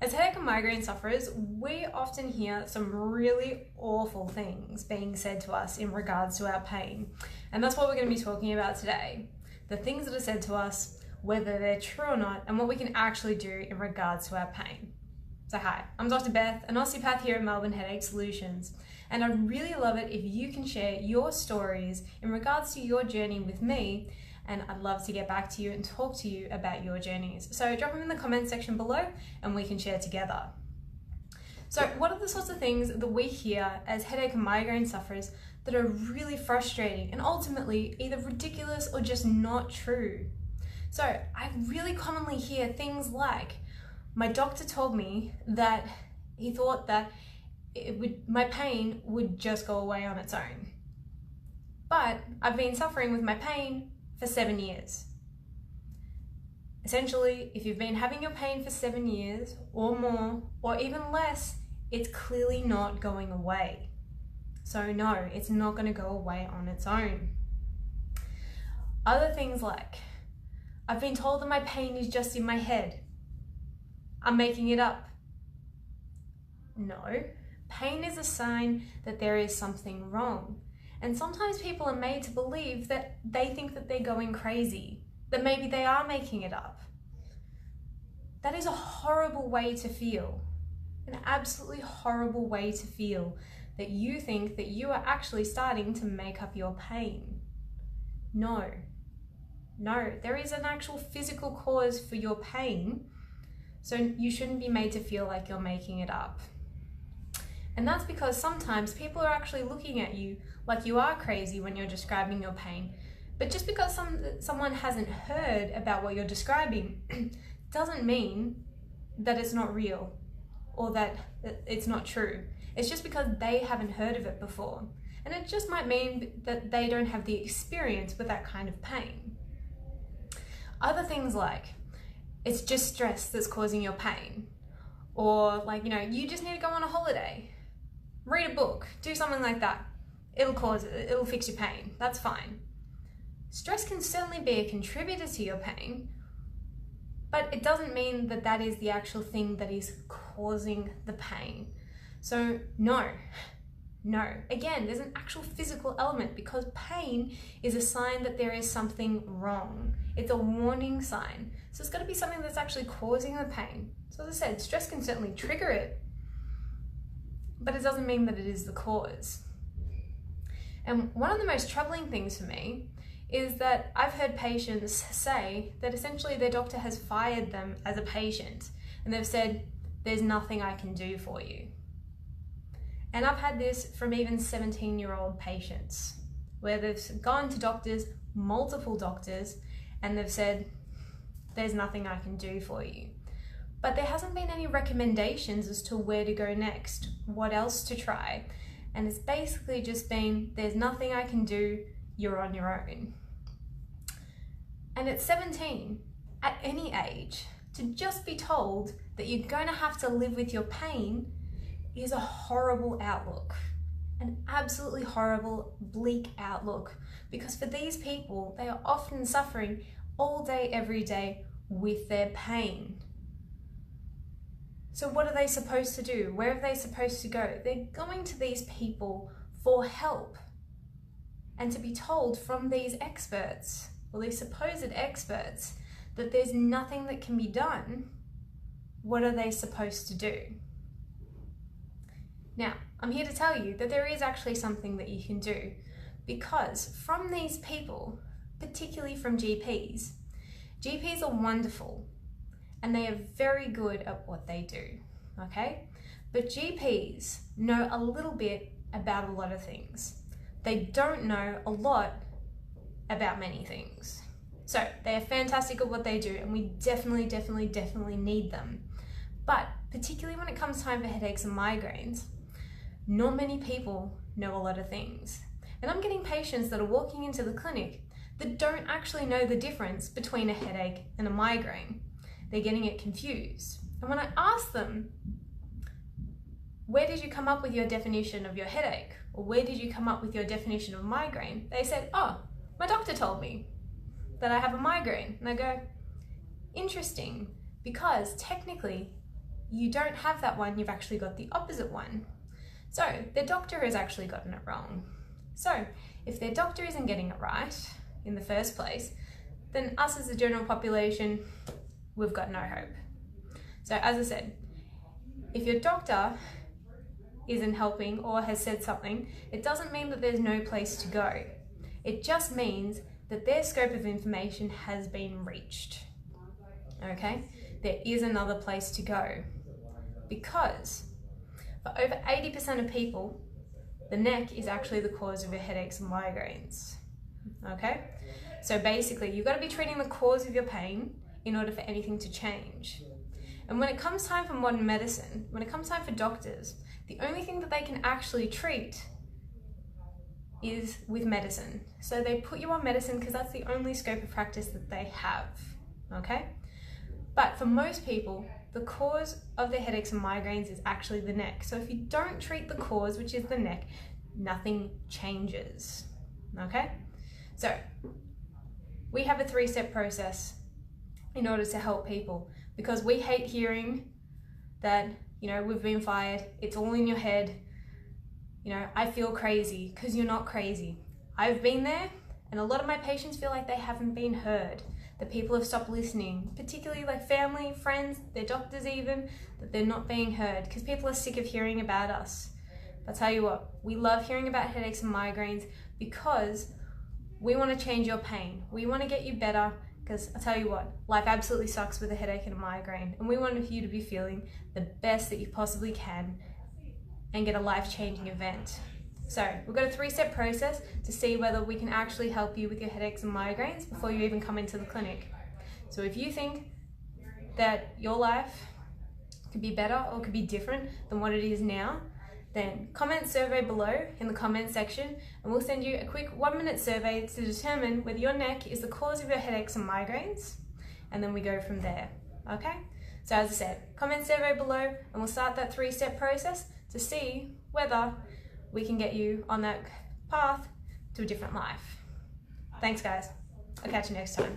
As headache and migraine sufferers, we often hear some really awful things being said to us in regards to our pain. And that's what we're going to be talking about today. The things that are said to us, whether they're true or not, and what we can actually do in regards to our pain. So hi, I'm Dr. Beth, an osteopath here at Melbourne Headache Solutions. And I'd really love it if you can share your stories in regards to your journey with me, and I'd love to get back to you and talk to you about your journeys. So drop them in the comment section below and we can share together. So what are the sorts of things that we hear as headache and migraine sufferers that are really frustrating and ultimately either ridiculous or just not true? So I really commonly hear things like, my doctor told me that he thought that my pain would just go away on its own. But I've been suffering with my pain for 7 years. Essentially, if you've been having your pain for 7 years or more, or even less, it's clearly not going away. So no, it's not going to go away on its own. Other things like, I've been told that my pain is just in my head. I'm making it up. No, pain is a sign that there is something wrong. And sometimes people are made to believe that they think that they're going crazy, that maybe they are making it up. That is a horrible way to feel, an absolutely horrible way to feel, that you think that you are actually starting to make up your pain. No, there is an actual physical cause for your pain, so you shouldn't be made to feel like you're making it up. And that's because sometimes people are actually looking at you like you are crazy when you're describing your pain. But just because someone hasn't heard about what you're describing doesn't mean that it's not real or that it's not true. It's just because they haven't heard of it before. And it just might mean that they don't have the experience with that kind of pain. Other things like, it's just stress that's causing your pain. Or like, you just need to go on a holiday. Read a book, do something like that. It'll fix your pain, that's fine. Stress can certainly be a contributor to your pain, but it doesn't mean that that is the actual thing that is causing the pain. So no. Again, there's an actual physical element because pain is a sign that there is something wrong. It's a warning sign. So it's got to be something that's actually causing the pain. So as I said, stress can certainly trigger it, but it doesn't mean that it is the cause. And one of the most troubling things for me is that I've heard patients say that essentially their doctor has fired them as a patient and they've said, there's nothing I can do for you. And I've had this from even 17-year-old patients where they've gone to doctors, multiple doctors, and they've said, there's nothing I can do for you. But there hasn't been any recommendations as to where to go next, what else to try. And it's basically just been, there's nothing I can do, you're on your own. And at 17, at any age, to just be told that you're going to have to live with your pain is a horrible outlook. An absolutely horrible, bleak outlook. Because for these people, they are often suffering all day, every day with their pain. So what are they supposed to do? Where are they supposed to go? They're going to these people for help. And to be told from these experts, or these supposed experts, that there's nothing that can be done, what are they supposed to do? Now, I'm here to tell you that there is actually something that you can do, because from these people, particularly from GPs are wonderful. And they are very good at what they do, okay? But GPs know a little bit about a lot of things. They don't know a lot about many things. So they are fantastic at what they do, and we definitely need them. But particularly when it comes time for headaches and migraines, not many people know a lot of things. And I'm getting patients that are walking into the clinic that don't actually know the difference between a headache and a migraine. They're getting it confused. And when I ask them, where did you come up with your definition of your headache? Or where did you come up with your definition of migraine? They said, oh, my doctor told me that I have a migraine. And I go, interesting, because technically you don't have that one, you've actually got the opposite one. So their doctor has actually gotten it wrong. So if their doctor isn't getting it right in the first place, then us as the general population, we've got no hope. So as I said, if your doctor isn't helping or has said something, it doesn't mean that there's no place to go. It just means that their scope of information has been reached. Okay? There is another place to go. Because for over 80% of people, the neck is actually the cause of your headaches and migraines. Okay? So basically, you've got to be treating the cause of your pain in order for anything to change. And when it comes time for modern medicine, when it comes time for doctors, the only thing that they can actually treat is with medicine. So they put you on medicine because that's the only scope of practice that they have, okay? But for most people, the cause of their headaches and migraines is actually the neck. So if you don't treat the cause, which is the neck, nothing changes, okay? So we have a 3-step process in order to help people, because we hate hearing that, you know, we've been fired, it's all in your head, you know, I feel crazy, because you're not crazy. I've been there, and a lot of my patients feel like they haven't been heard, that people have stopped listening, particularly like family, friends, their doctors even, that they're not being heard, because people are sick of hearing about us. But I'll tell you what, we love hearing about headaches and migraines because we want to change your pain. We want to get you better. Because I'll tell you what, life absolutely sucks with a headache and a migraine, and we want you to be feeling the best that you possibly can and get a life-changing event. So we've got a 3-step process to see whether we can actually help you with your headaches and migraines before you even come into the clinic. So if you think that your life could be better or could be different than what it is now, then comment survey below in the comment section, and we'll send you a quick 1-minute survey to determine whether your neck is the cause of your headaches and migraines, and then we go from there, okay? So as I said, comment survey below, and we'll start that 3-step process to see whether we can get you on that path to a different life. Thanks guys, I'll catch you next time.